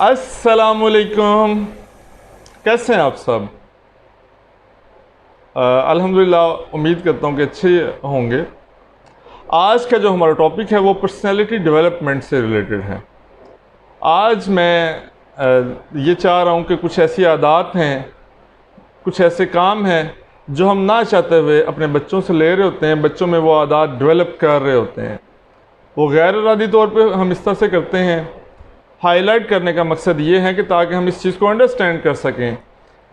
अस्सलामुअलैकुम, कैसे हैं आप सब? अल्हम्दुलिल्लाह, उम्मीद करता हूँ कि अच्छे होंगे। आज का जो हमारा टॉपिक है वो पर्सनैलिटी डेवलपमेंट से रिलेटेड है। आज मैं ये चाह रहा हूँ कि कुछ ऐसी आदत हैं, कुछ ऐसे काम हैं जो हम ना चाहते हुए अपने बच्चों से ले रहे होते हैं, बच्चों में वो आदत डेवलप कर रहे होते हैं। वो गैर इरादी तौर पे हम इस तरह से करते हैं। हाईलाइट करने का मकसद ये है कि ताकि हम इस चीज़ को अंडरस्टैंड कर सकें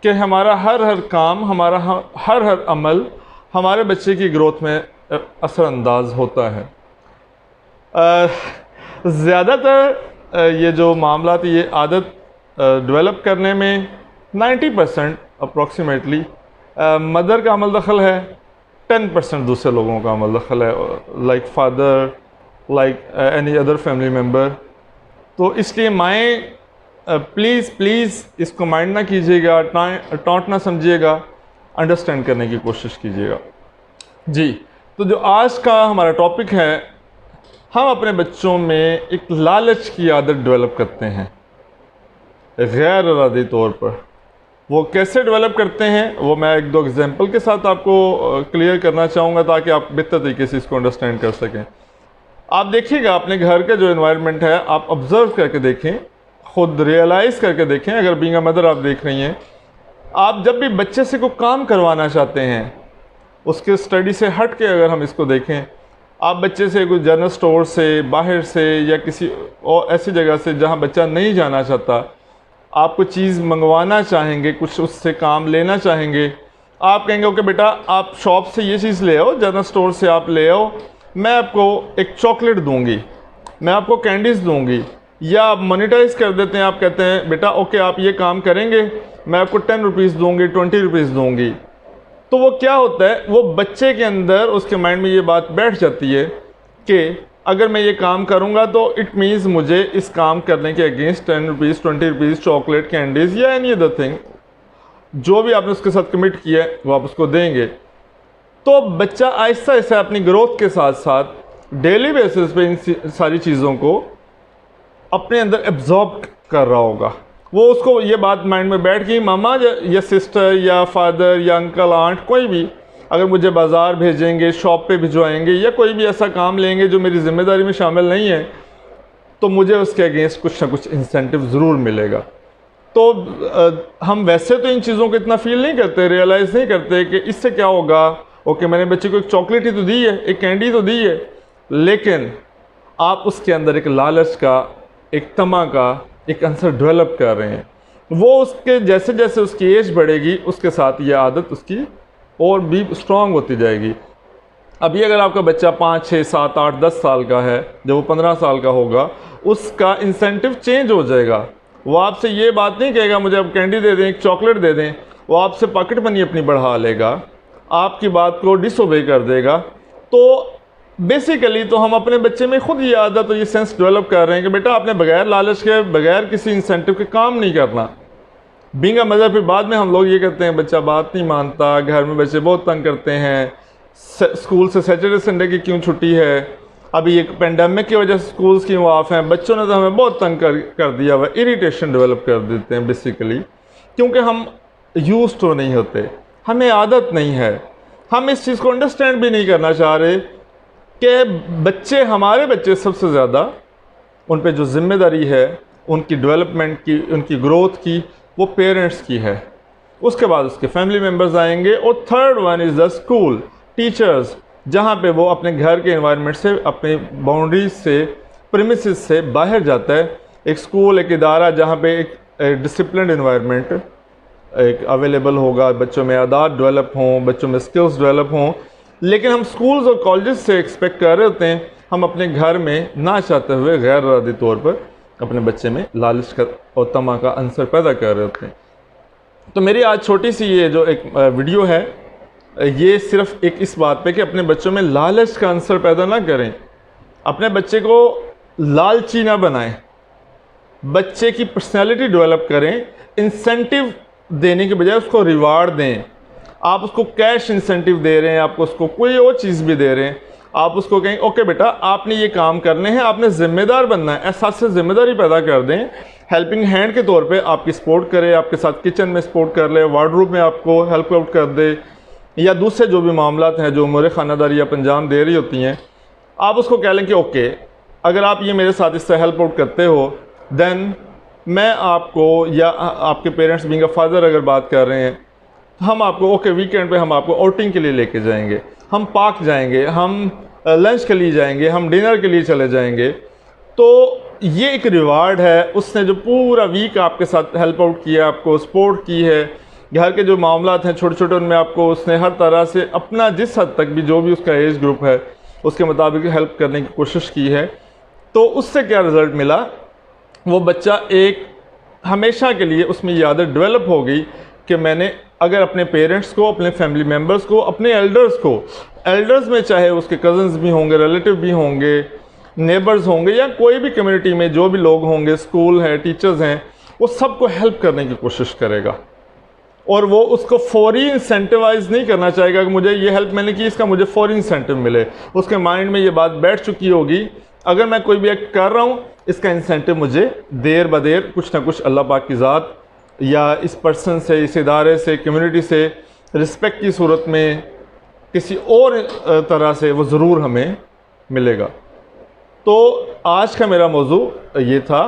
कि हमारा हर काम, हमारा हर अमल हमारे बच्चे की ग्रोथ में असरअंदाज होता है। ज़्यादातर ये जो मामला ये आदत डेवलप करने में 90% अप्रॉक्सीमेटली मदर का अमल दखल है, 10% दूसरे लोगों का अमल दखल है, like father, like any other family member. तो इसलिए माएँ प्लीज़ इसको माइंड ना कीजिएगा, टॉन्ट ना समझिएगा, अंडरस्टैंड करने की कोशिश कीजिएगा। जी, तो जो आज का हमारा टॉपिक है, हम अपने बच्चों में एक लालच की आदत डेवलप करते हैं गैर इरादी तौर पर। वो कैसे डेवलप करते हैं वो मैं एक दो एग्जांपल के साथ आपको क्लियर करना चाहूँगा ताकि आप बेहतर तरीके से इसको अंडरस्टैंड कर सकें। आप देखिएगा अपने घर का जो एनवायरनमेंट है, आप ऑब्ज़र्व करके देखें, ख़ुद रियलाइज़ करके देखें। अगर बीइंग अ मदर आप देख रही हैं, आप जब भी बच्चे से कोई काम करवाना चाहते हैं, उसके स्टडी से हट के अगर हम इसको देखें, आप बच्चे से कोई जनरल स्टोर से, बाहर से या किसी और ऐसी जगह से जहां बच्चा नहीं जाना चाहता, आप कोई चीज़ मंगवाना चाहेंगे, कुछ उससे काम लेना चाहेंगे, आप कहेंगे ओके बेटा आप शॉप से ये चीज़ ले आओ, जनरल स्टोर से आप ले आओ, मैं आपको एक चॉकलेट दूंगी, मैं आपको कैंडीज़ दूंगी। या आप मोनेटाइज कर देते हैं, आप कहते हैं बेटा ओके आप ये काम करेंगे, मैं आपको 10 रुपीज़ दूँगी, 20 रुपीज़ दूँगी। तो वो क्या होता है, वो बच्चे के अंदर, उसके माइंड में ये बात बैठ जाती है कि अगर मैं ये काम करूँगा तो इट मीन्स मुझे इस काम करने के against 10 rupees, 20 rupees, chocolate, candies या एनी अदर थिंग, जो भी आपने उसके साथ कमिट किया है वो आप उसको देंगे। तो बच्चा आहिस्ता आहिस्ता अपनी ग्रोथ के साथ साथ डेली बेसिस पे इन सारी चीज़ों को अपने अंदर एब्जॉर्ब कर रहा होगा। वो उसको ये बात माइंड में बैठ गई, मामा या सिस्टर या फादर या अंकल, आंट, कोई भी अगर मुझे बाज़ार भेजेंगे, शॉप पे भिजवाएंगे या कोई भी ऐसा काम लेंगे जो मेरी ज़िम्मेदारी में शामिल नहीं है, तो मुझे उसके अगेंस्ट कुछ ना कुछ इंसेंटिव ज़रूर मिलेगा। तो हम वैसे तो इन चीज़ों को इतना फील नहीं करते, रियलाइज़ नहीं करते कि इससे क्या होगा। ओके, मैंने बच्चे को एक चॉकलेट ही तो दी है, एक कैंडी तो दी है, लेकिन आप उसके अंदर एक लालच का, एक तमा का एक आंसर डेवलप कर रहे हैं। वो उसके जैसे जैसे उसकी एज बढ़ेगी, उसके साथ ये आदत उसकी और भी स्ट्रॉन्ग होती जाएगी। अभी अगर आपका बच्चा 5, 6, 7, 8, 10 साल का है, जब वो 15 साल का होगा, उसका इंसेंटिव चेंज हो जाएगा। वो आपसे ये बात नहीं कहेगा मुझे अब कैंडी दे दें, एक चॉकलेट दे दें। वो आपसे पॉकेट मनी अपनी बढ़ा लेगा, आपकी बात को डिसओबे कर देगा। तो बेसिकली तो हम अपने बच्चे में खुद ये आदत और ये सेंस डेवलप कर रहे हैं कि बेटा आपने बगैर लालच के, बगैर किसी इंसेंटिव के काम नहीं करना। बीइंग अ मदर, फिर बाद में हम लोग ये कहते हैं बच्चा बात नहीं मानता, घर में बच्चे बहुत तंग करते हैं, स्कूल से सैटरडे संडे की क्यों छुट्टी है, अभी एक पेंडेमिक की वजह से स्कूल्स क्यों ऑफ हैं, बच्चों ने तो हमें बहुत तंग कर दिया हुआ। इरिटेशन डेवलप कर देते हैं बेसिकली, क्योंकि हम यूज तो नहीं होते, हमें आदत नहीं है, हम इस चीज़ को अंडरस्टैंड भी नहीं करना चाह रहे कि बच्चे, हमारे बच्चे सबसे ज़्यादा उन पे जो ज़िम्मेदारी है उनकी डेवलपमेंट की, उनकी ग्रोथ की, वो पेरेंट्स की है। उसके बाद उसके फैमिली मेम्बर्स आएंगे, और third one is the school, teachers, जहाँ पे वो अपने घर के एनवायरनमेंट से, अपने बाउंड्रीज से, प्रीमिसेस से बाहर जाता है। एक स्कूल, एक इदारा जहाँ पे एक डिसिप्लिन्ड एनवायरनमेंट एक अवेलेबल होगा, बच्चों में आदत डेवलप हों, बच्चों में स्किल्स डेवलप हों। लेकिन हम स्कूल्स और कॉलेजेस से एक्सपेक्ट कर रहे होते हैं, हम अपने घर में ना चाहते हुए गैर इरादी तौर पर अपने बच्चे में लालच का और तमा का अंसर पैदा कर रहे होते हैं। तो मेरी आज छोटी सी ये जो एक वीडियो है, ये सिर्फ एक इस बात पे कि अपने बच्चों में लालच का अंसर पैदा ना करें, अपने बच्चे को लालची ना बनाएं, बच्चे की पर्सनैलिटी डेवलप करें। इंसेंटिव देने के बजाय उसको रिवार्ड दें। आप उसको कैश इंसेंटिव दे रहे हैं, आपको उसको कोई और चीज़ भी दे रहे हैं, आप उसको कहें ओके बेटा आपने ये काम करने हैं, आपने ज़िम्मेदार बनना है, एहसास से ज़िम्मेदारी पैदा कर दें, हेल्पिंग हैंड के तौर पे आपकी सपोर्ट करे, आपके साथ किचन में सपोर्ट कर ले, वार्डरोब में आपको हेल्प आउट कर दे, या दूसरे जो भी मामलात हैं जो उमूर खानादारी या अंजाम दे रही होती हैं, आप उसको कह लें कि ओके अगर आप ये मेरे साथ इससे हेल्प आउट करते हो देन मैं आपको, या आपके पेरेंट्स बीइंग अ फादर अगर बात कर रहे हैं, हम आपको ओके वीकेंड पे हम आपको आउटिंग के लिए लेके जाएंगे, हम पार्क जाएंगे, हम लंच के लिए जाएंगे, हम डिनर के लिए चले जाएंगे। तो ये एक रिवार्ड है, उसने जो पूरा वीक आपके साथ हेल्प आउट किया, आपको सपोर्ट की है, घर के जो मामलात हैं छोटे छोटे उनमें आपको उसने हर तरह से अपना जिस हद तक भी जो भी उसका एज ग्रुप है उसके मुताबिक हेल्प करने की कोशिश की है। तो उससे क्या रिज़ल्ट मिला, वो बच्चा एक हमेशा के लिए उसमें ये आदत डेवलप हो गई कि मैंने अगर अपने पेरेंट्स को, अपने फैमिली मेम्बर्स को, अपने एल्डर्स को, एल्डर्स में चाहे उसके कज़न्स भी होंगे, रिलेटिव भी होंगे, नेबर्स होंगे, या कोई भी कम्युनिटी में जो भी लोग होंगे, स्कूल है, टीचर्स हैं, वो सबको हेल्प करने की कोशिश करेगा। और वो उसको फौरी इंसेंटिवाइज नहीं करना चाहेगा कि मुझे ये हेल्प मैंने की, इसका मुझे फौरी इंसेंटिव मिले। उसके माइंड में ये बात बैठ चुकी होगी, अगर मैं कोई भी एक्ट कर रहा हूँ इसका इंसेंटिव मुझे देर ब देर कुछ ना कुछ अल्लाह पाक की ज़ात या इस पर्सन से, इस इदारे से, कम्युनिटी से रिस्पेक्ट की सूरत में, किसी और तरह से वो ज़रूर हमें मिलेगा। तो आज का मेरा मौजू ये था।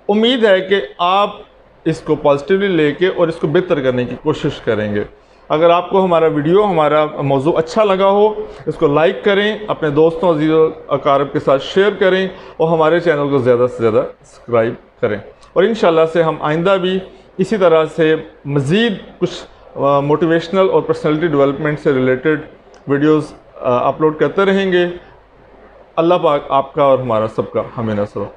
उम्मीद है कि आप इसको पॉजिटिवली लेके और इसको बेहतर करने की कोशिश करेंगे। अगर आपको हमारा वीडियो, हमारा मौजू अच्छा लगा हो, इसको लाइक करें, अपने दोस्तों अजीज़ों अकारब के साथ शेयर करें और हमारे चैनल को ज़्यादा से ज़्यादा सब्सक्राइब करें। और इंशाल्लाह से हम आइंदा भी इसी तरह से मज़ीद कुछ मोटिवेशनल और पर्सनैलिटी डेवलपमेंट से रिलेटेड वीडियोज़ अपलोड करते रहेंगे। अल्लाह पाक आपका और हमारा सबका हमें नसर हो।